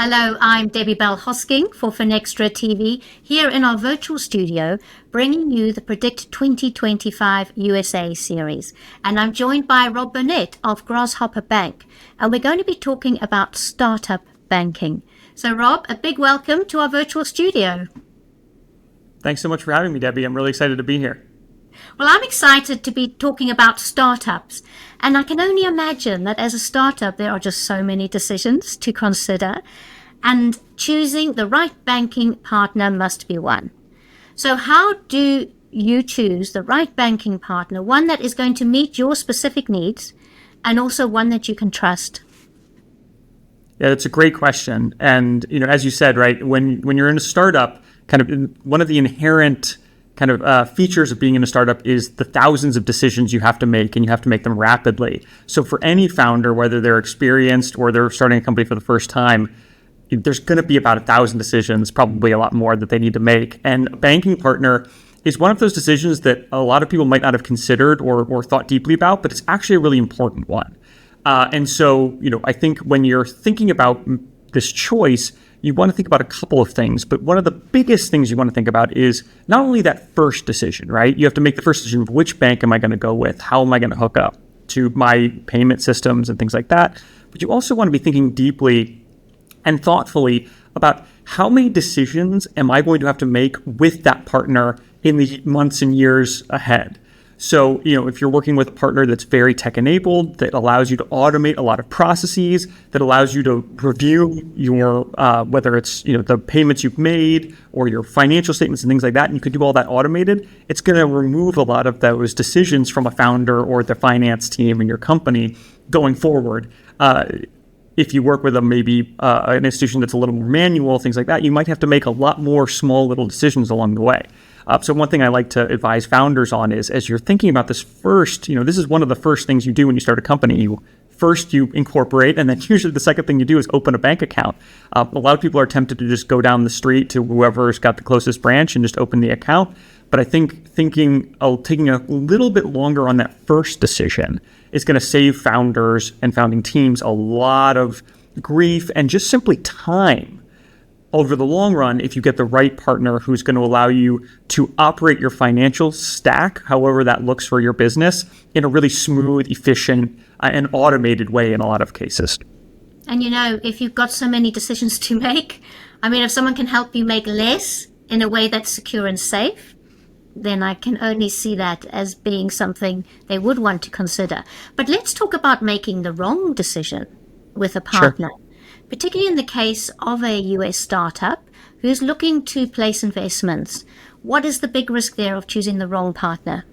Hello, I'm Debbie Bell Hosking for FinextraTV here in our virtual studio, bringing you the Predict 2025 USA series. And I'm joined by Rob Burnett of Grasshopper Bank, and we're going to be talking about startup banking. So Rob, a big welcome to our virtual studio. Thanks so much for having me, Debbie. I'm really excited to be here. Well, I'm excited to be talking about startups, and I can only imagine that as a startup, there are just so many decisions to consider, and choosing the right banking partner must be one. So how do you choose the right banking partner, one that is going to meet your specific needs, and also one that you can trust? Yeah, that's a great question. And, as you said, right, when you're in a startup, kind of one of the inherent features of being in a startup is the thousands of decisions you have to make, and you have to make them rapidly. So for any founder, whether they're experienced or they're starting a company for the first time, there's going to be about 1,000 decisions, probably a lot more, that they need to make. And a banking partner is one of those decisions that a lot of people might not have considered or thought deeply about, but it's actually a really important one. And so, I think when you're thinking about this choice, you want to think about a couple of things, but one of the biggest things you want to think about is not only that first decision, right? You have to make the first decision of which bank am I going to go with? How am I going to hook up to my payment systems and things like that? But you also want to be thinking deeply and thoughtfully about how many decisions am I going to have to make with that partner in the months and years ahead? So, if you're working with a partner that's very tech-enabled, that allows you to automate a lot of processes, that allows you to review your, whether it's, the payments you've made or your financial statements and things like that, and you could do all that automated, it's going to remove a lot of those decisions from a founder or the finance team in your company going forward. If you work with an institution that's a little more manual, things like that, you might have to make a lot more small little decisions along the way. So one thing I like to advise founders on is, as you're thinking about this first, this is one of the first things you do when you start a company. You incorporate, and then usually the second thing you do is open a bank account. A lot of people are tempted to just go down the street to whoever's got the closest branch and just open the account. But I think taking a little bit longer on that first decision is going to save founders and founding teams a lot of grief and just simply time. Over the long run, if you get the right partner who's going to allow you to operate your financial stack, however that looks for your business, in a really smooth, efficient, and automated way in a lot of cases. And if you've got so many decisions to make, if someone can help you make less in a way that's secure and safe, then I can only see that as being something they would want to consider. But let's talk about making the wrong decision with a partner. Sure. Particularly in the case of a US startup who's looking to place investments. What is the big risk there of choosing the wrong partner?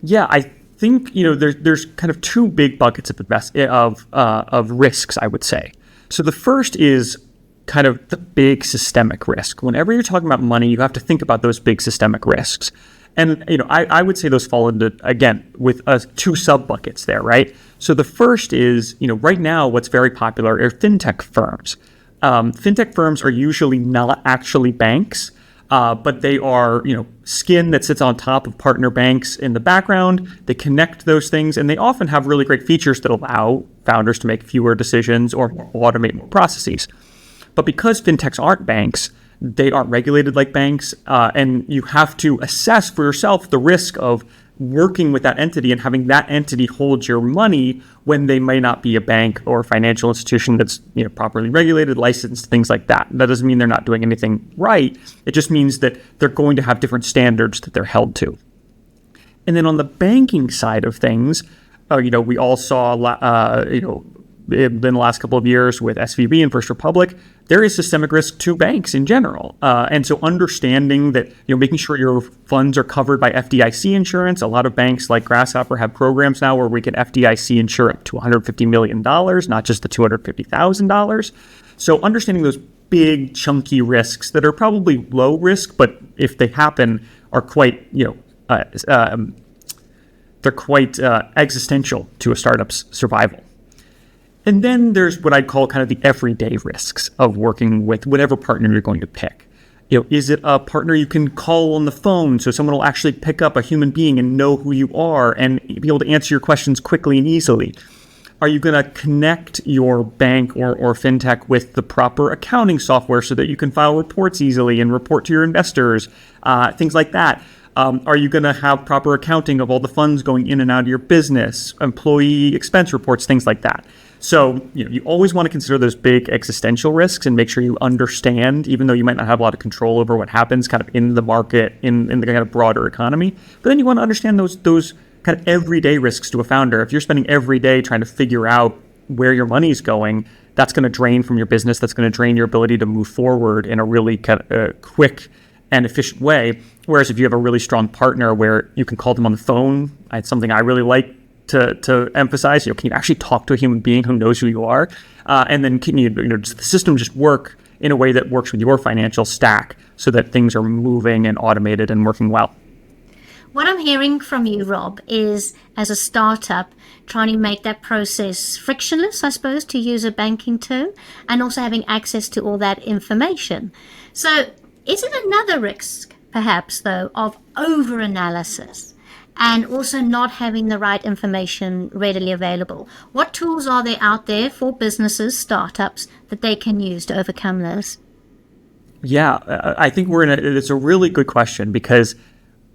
Yeah, I think there's kind of two big buckets of risks, I would say. So the first is kind of the big systemic risk. Whenever you're talking about money, you have to think about those big systemic risks. And, I would say those fall into, again, with two sub-buckets there, right? So the first is, right now what's very popular are fintech firms. Fintech firms are usually not actually banks, but they are, skin that sits on top of partner banks in the background. They connect those things, and they often have really great features that allow founders to make fewer decisions or automate more processes. But because fintechs aren't banks, they aren't regulated like banks, and you have to assess for yourself the risk of working with that entity and having that entity hold your money when they may not be a bank or a financial institution that's properly regulated, licensed, things like that. That doesn't mean they're not doing anything right. It just means that they're going to have different standards that they're held to. And then on the banking side of things, we all saw, in the last couple of years with SVB and First Republic, there is systemic risk to banks in general. And so understanding that, making sure your funds are covered by FDIC insurance. A lot of banks like Grasshopper have programs now where we can FDIC insure up to $150 million, not just the $250,000. So understanding those big chunky risks that are probably low risk, but if they happen are quite, they're quite existential to a startup's survival. And then there's what I'd call kind of the everyday risks of working with whatever partner you're going to pick. Is it a partner you can call on the phone so someone will actually pick up, a human being, and know who you are and be able to answer your questions quickly and easily? Are you going to connect your bank or fintech with the proper accounting software so that you can file reports easily and report to your investors? Things like that. Are you going to have proper accounting of all the funds going in and out of your business, employee expense reports, things like that? So, you always want to consider those big existential risks and make sure you understand, even though you might not have a lot of control over what happens kind of in the market, in the kind of broader economy. But then you want to understand those kind of everyday risks to a founder. If you're spending every day trying to figure out where your money is going, that's going to drain from your business. That's going to drain your ability to move forward in a really kind of quick and efficient way. Whereas if you have a really strong partner where you can call them on the phone, it's something I really like to emphasize. Can you actually talk to a human being who knows who you are? And then can does the system just work in a way that works with your financial stack so that things are moving and automated and working well? What I'm hearing from you, Rob, is as a startup, trying to make that process frictionless, I suppose, to use a banking term, and also having access to all that information. So is it another risk, perhaps, though, of over-analysis and also not having the right information readily available? What tools are there out there for businesses, startups, that they can use to overcome this? Yeah, I think it's a really good question because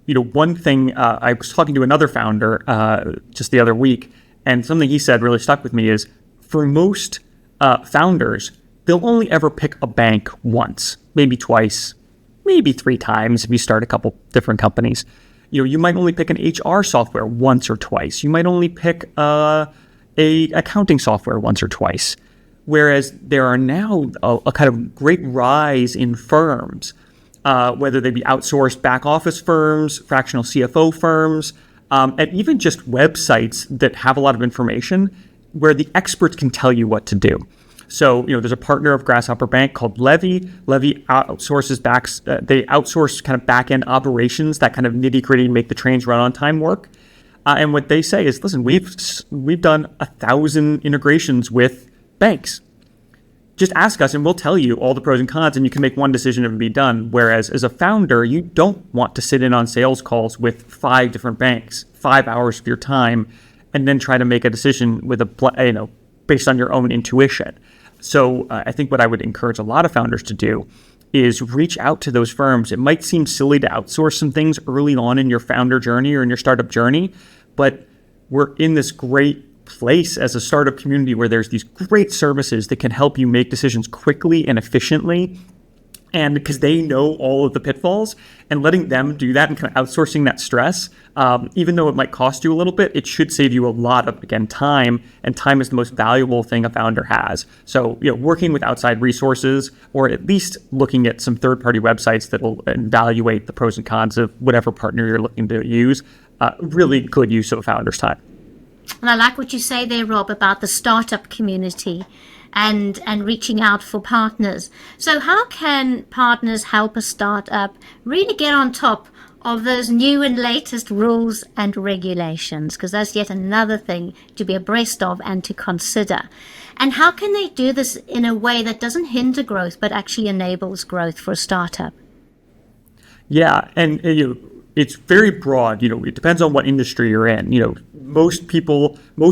one thing, I was talking to another founder just the other week, and something he said really stuck with me is for most founders, they'll only ever pick a bank once, maybe twice, maybe 3 times if you start a couple different companies. You might only pick an HR software once or twice. You might only pick a accounting software once or twice. Whereas there are now a kind of great rise in firms, whether they be outsourced back office firms, fractional CFO firms, and even just websites that have a lot of information where the experts can tell you what to do. So, there's a partner of Grasshopper Bank called Levy. Levy outsources they outsource kind of back-end operations, that kind of nitty-gritty, make the trains run on time work. And what they say is, listen, we've done 1,000 integrations with banks. Just ask us and we'll tell you all the pros and cons, and you can make one decision and be done. Whereas as a founder, you don't want to sit in on sales calls with 5 different banks, 5 hours of your time, and then try to make a decision with based on your own intuition. So I think what I would encourage a lot of founders to do is reach out to those firms. It might seem silly to outsource some things early on in your founder journey or in your startup journey, but we're in this great place as a startup community where there's these great services that can help you make decisions quickly and efficiently. And because they know all of the pitfalls, and letting them do that and kind of outsourcing that stress, even though it might cost you a little bit, it should save you a lot of, again, time. And time is the most valuable thing a founder has. So, working with outside resources, or at least looking at some third-party websites that will evaluate the pros and cons of whatever partner you're looking to use, really good use of a founder's time. And I like what you say there, Rob, about the startup community and reaching out for partners. So how can partners help a startup really get on top of those new and latest rules and regulations? Because that's yet another thing to be abreast of and to consider. And how can they do this in a way that doesn't hinder growth, but actually enables growth for a startup? Yeah, and it's very broad. It depends on what industry you're in. Most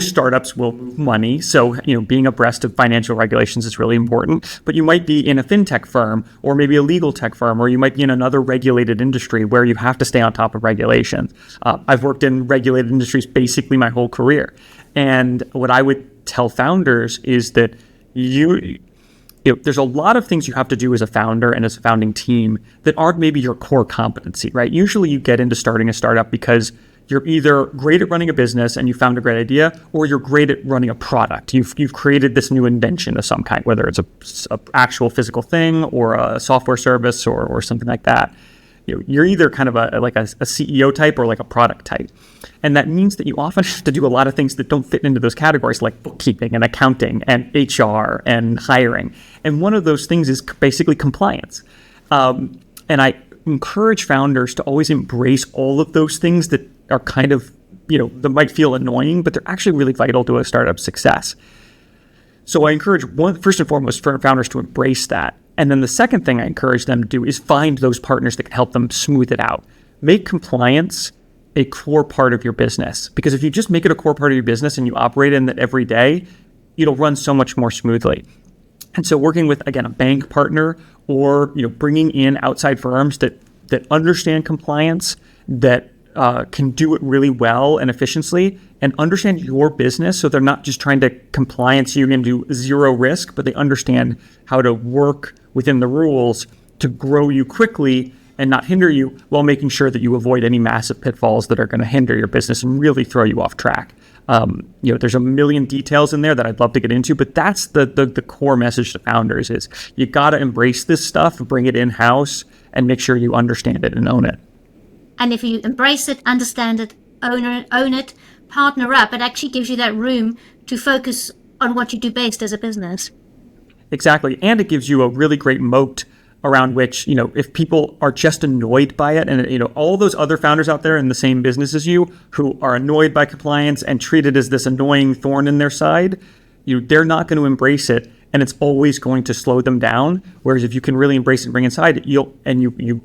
startups will move money. So, being abreast of financial regulations is really important. But you might be in a fintech firm, or maybe a legal tech firm, or you might be in another regulated industry where you have to stay on top of regulations. I've worked in regulated industries basically my whole career. And what I would tell founders is that there's a lot of things you have to do as a founder and as a founding team that aren't maybe your core competency, right? Usually you get into starting a startup because you're either great at running a business and you found a great idea, or you're great at running a product. You've created this new invention of some kind, whether it's a actual physical thing or a software service or something like that. You're either kind of a CEO type or like a product type. And that means that you often have to do a lot of things that don't fit into those categories, like bookkeeping and accounting and HR and hiring. And one of those things is basically compliance. And I encourage founders to always embrace all of those things that are kind of, that might feel annoying, but they're actually really vital to a startup success. So I encourage first and foremost for founders to embrace that. And then the second thing I encourage them to do is find those partners that can help them smooth it out. Make compliance a core part of your business. Because if you just make it a core part of your business and you operate in it every day, it'll run so much more smoothly. And so working with, again, a bank partner, or bringing in outside firms that understand compliance, that can do it really well and efficiently, and understand your business, so they're not just trying to compliance you and do zero risk, but they understand how to work within the rules to grow you quickly and not hinder you, while making sure that you avoid any massive pitfalls that are going to hinder your business and really throw you off track. There's a million details in there that I'd love to get into, but that's the core message to founders is you got to embrace this stuff, bring it in-house, and make sure you understand it and own it. And if you embrace it, understand it, own it, partner up, it actually gives you that room to focus on what you do best as a business. Exactly. And it gives you a really great moat around which, if people are just annoyed by it, and, all those other founders out there in the same business as you who are annoyed by compliance and treat it as this annoying thorn in their side, they're not going to embrace it, and it's always going to slow them down. Whereas if you can really embrace it and bring it inside, you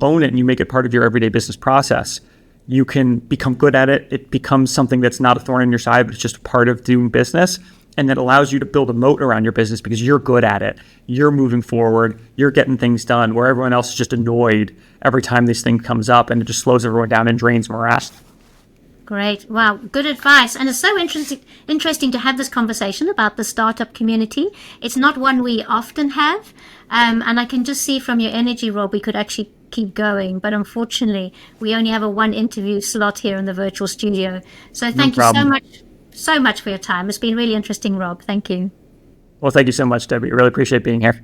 own it and you make it part of your everyday business process, you can become good at it. It becomes something that's not a thorn in your side, but it's just part of doing business. And that allows you to build a moat around your business because you're good at it. You're moving forward. You're getting things done, where everyone else is just annoyed every time this thing comes up, and it just slows everyone down and drains morale. Great. Wow. Good advice. And it's so interesting to have this conversation about the startup community. It's not one we often have. And I can just see from your energy, Rob, we could actually keep going. But unfortunately, we only have a one interview slot here in the virtual studio. So thank you so much for your time. It's been really interesting, Rob. Thank you. Well, thank you so much, Debbie. I really appreciate being here.